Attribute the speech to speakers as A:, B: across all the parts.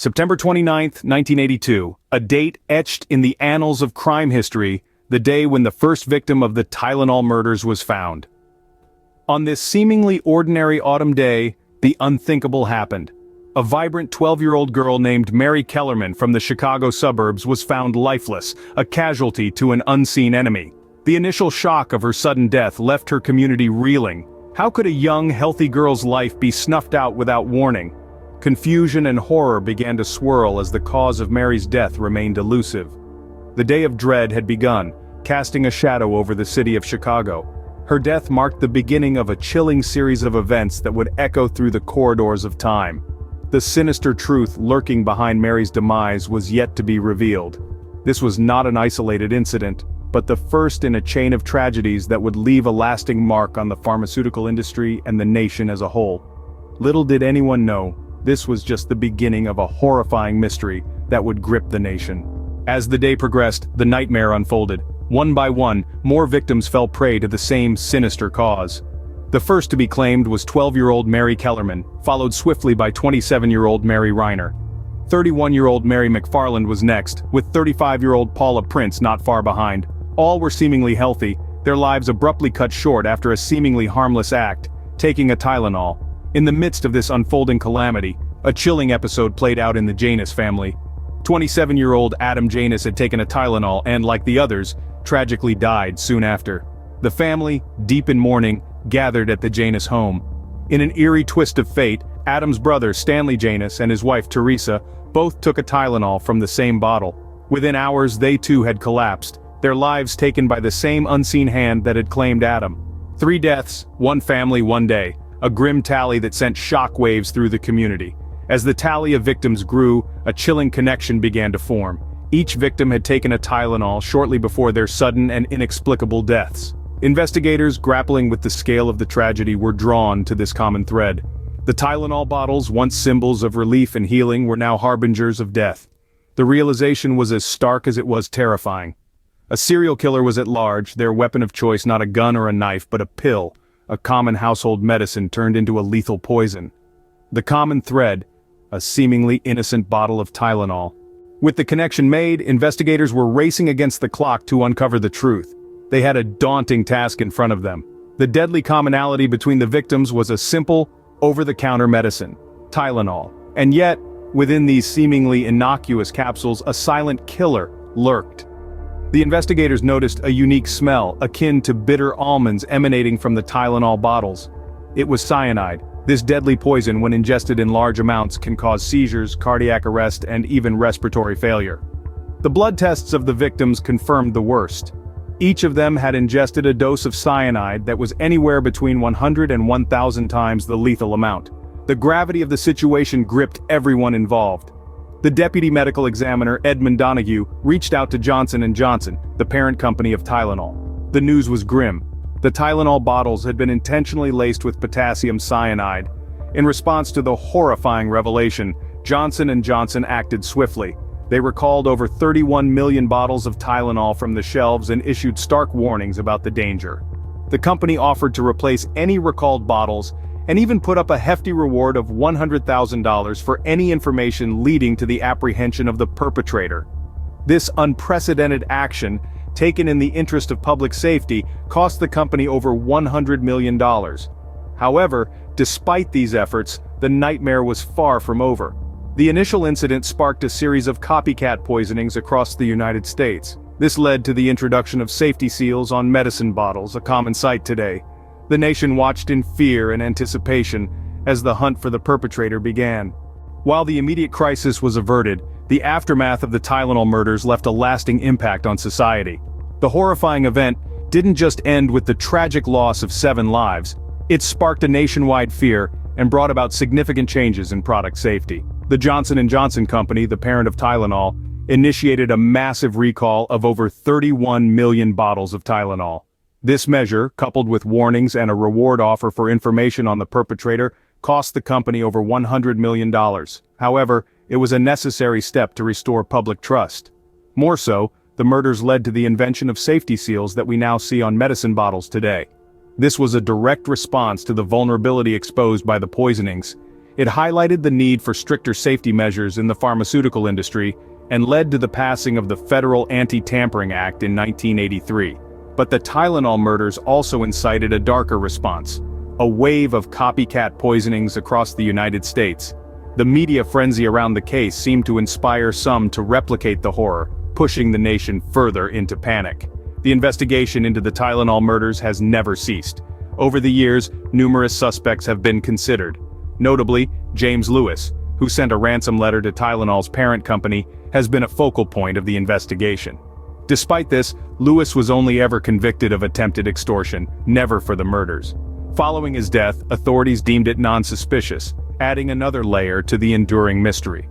A: September 29th, 1982, a date etched in the annals of crime history, the day when the first victim of the Tylenol murders was found. On this seemingly ordinary autumn day, the unthinkable happened. A vibrant 12-year-old girl named Mary Kellerman from the Chicago suburbs was found lifeless, a casualty to an unseen enemy. The initial shock of her sudden death left her community reeling. How could a young, healthy girl's life be snuffed out without warning? Confusion and horror began to swirl as the cause of Mary's death remained elusive. The day of dread had begun, casting a shadow over the city of Chicago. Her death marked the beginning of a chilling series of events that would echo through the corridors of time. The sinister truth lurking behind Mary's demise was yet to be revealed. This was not an isolated incident, but the first in a chain of tragedies that would leave a lasting mark on the pharmaceutical industry and the nation as a whole. Little did anyone know, this was just the beginning of a horrifying mystery that would grip the nation. As the day progressed, the nightmare unfolded. One by one, more victims fell prey to the same sinister cause. The first to be claimed was 12-year-old Mary Kellerman, followed swiftly by 27-year-old Mary Reiner. 31-year-old Mary McFarland was next, with 35-year-old Paula Prince not far behind. All were seemingly healthy, their lives abruptly cut short after a seemingly harmless act, taking a Tylenol. In the midst of this unfolding calamity, a chilling episode played out in the Janus family. 27-year-old Adam Janus had taken a Tylenol and, like the others, tragically died soon after. The family, deep in mourning, gathered at the Janus home. In an eerie twist of fate, Adam's brother Stanley Janus and his wife Teresa both took a Tylenol from the same bottle. Within hours they too had collapsed, their lives taken by the same unseen hand that had claimed Adam. 3 deaths, 1 family, 1 day. A grim tally that sent shockwaves through the community. As the tally of victims grew, a chilling connection began to form. Each victim had taken a Tylenol shortly before their sudden and inexplicable deaths. Investigators grappling with the scale of the tragedy were drawn to this common thread. The Tylenol bottles, once symbols of relief and healing, were now harbingers of death. The realization was as stark as it was terrifying. A serial killer was at large, their weapon of choice not a gun or a knife but a pill, a common household medicine turned into a lethal poison. The common thread, a seemingly innocent bottle of Tylenol. With the connection made, investigators were racing against the clock to uncover the truth. They had a daunting task in front of them. The deadly commonality between the victims was a simple, over-the-counter medicine, Tylenol. And yet, within these seemingly innocuous capsules, a silent killer lurked. The investigators noticed a unique smell, akin to bitter almonds emanating from the Tylenol bottles. It was cyanide. This deadly poison, when ingested in large amounts, can cause seizures, cardiac arrest, and even respiratory failure. The blood tests of the victims confirmed the worst. Each of them had ingested a dose of cyanide that was anywhere between 100 and 1,000 times the lethal amount. The gravity of the situation gripped everyone involved. The deputy medical examiner, Edmund Donahue, reached out to Johnson & Johnson, the parent company of Tylenol. The news was grim. The Tylenol bottles had been intentionally laced with potassium cyanide. In response to the horrifying revelation, Johnson & Johnson acted swiftly. They recalled over 31 million bottles of Tylenol from the shelves and issued stark warnings about the danger. The company offered to replace any recalled bottles and even put up a hefty reward of $100,000 for any information leading to the apprehension of the perpetrator. This unprecedented action, taken in the interest of public safety, cost the company over $100 million. However, despite these efforts, the nightmare was far from over. The initial incident sparked a series of copycat poisonings across the United States. This led to the introduction of safety seals on medicine bottles, a common sight today. The nation watched in fear and anticipation as the hunt for the perpetrator began. While the immediate crisis was averted, the aftermath of the Tylenol murders left a lasting impact on society. The horrifying event didn't just end with the tragic loss of 7 lives, it sparked a nationwide fear and brought about significant changes in product safety. The Johnson & Johnson company, the parent of Tylenol, initiated a massive recall of over 31 million bottles of Tylenol. This measure, coupled with warnings and a reward offer for information on the perpetrator, cost the company over $100 million. However, it was a necessary step to restore public trust. More so, the murders led to the invention of safety seals that we now see on medicine bottles today. This was a direct response to the vulnerability exposed by the poisonings. It highlighted the need for stricter safety measures in the pharmaceutical industry and led to the passing of the Federal Anti-Tampering Act in 1983. But the Tylenol murders also incited a darker response, a wave of copycat poisonings across the United States. The media frenzy around the case seemed to inspire some to replicate the horror, pushing the nation further into panic. The investigation into the Tylenol murders has never ceased. Over the years, numerous suspects have been considered. Notably, James Lewis, who sent a ransom letter to Tylenol's parent company, has been a focal point of the investigation. Despite this, Lewis was only ever convicted of attempted extortion, never for the murders. Following his death, authorities deemed it non-suspicious, adding another layer to the enduring mystery.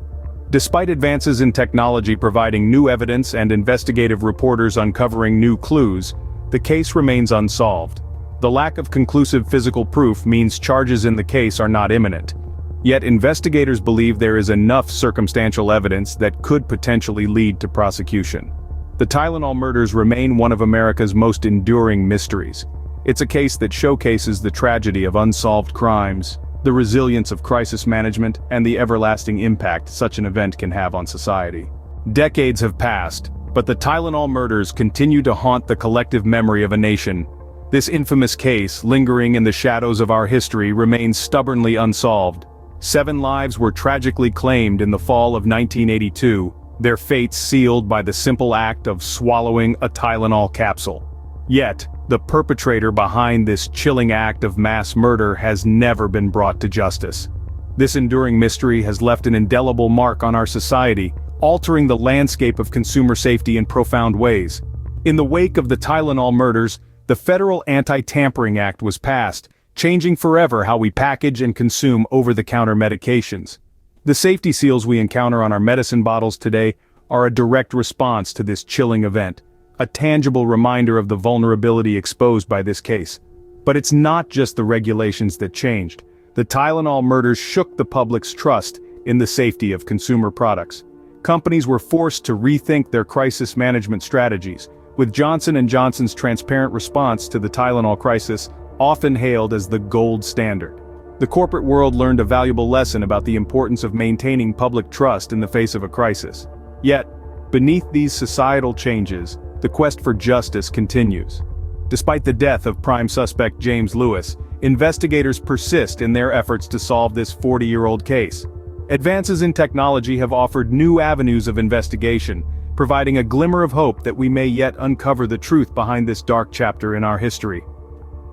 A: Despite advances in technology providing new evidence and investigative reporters uncovering new clues, the case remains unsolved. The lack of conclusive physical proof means charges in the case are not imminent. Yet investigators believe there is enough circumstantial evidence that could potentially lead to prosecution. The Tylenol murders remain one of America's most enduring mysteries. It's a case that showcases the tragedy of unsolved crimes, the resilience of crisis management, and the everlasting impact such an event can have on society. Decades have passed, but the Tylenol murders continue to haunt the collective memory of a nation. This infamous case, lingering in the shadows of our history, remains stubbornly unsolved. 7 lives were tragically claimed in the fall of 1982, their fates sealed by the simple act of swallowing a Tylenol capsule. Yet, the perpetrator behind this chilling act of mass murder has never been brought to justice. This enduring mystery has left an indelible mark on our society, altering the landscape of consumer safety in profound ways. In the wake of the Tylenol murders, the Federal Anti-Tampering Act was passed, changing forever how we package and consume over-the-counter medications. The safety seals we encounter on our medicine bottles today are a direct response to this chilling event, a tangible reminder of the vulnerability exposed by this case. But it's not just the regulations that changed. The Tylenol murders shook the public's trust in the safety of consumer products. Companies were forced to rethink their crisis management strategies, with Johnson & Johnson's transparent response to the Tylenol crisis often hailed as the gold standard. The corporate world learned a valuable lesson about the importance of maintaining public trust in the face of a crisis. Yet, beneath these societal changes, the quest for justice continues. Despite the death of prime suspect James Lewis, investigators persist in their efforts to solve this 40-year-old case. Advances in technology have offered new avenues of investigation, providing a glimmer of hope that we may yet uncover the truth behind this dark chapter in our history.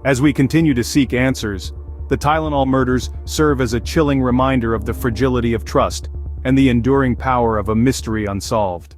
A: As we continue to seek answers, the Tylenol murders serve as a chilling reminder of the fragility of trust and the enduring power of a mystery unsolved.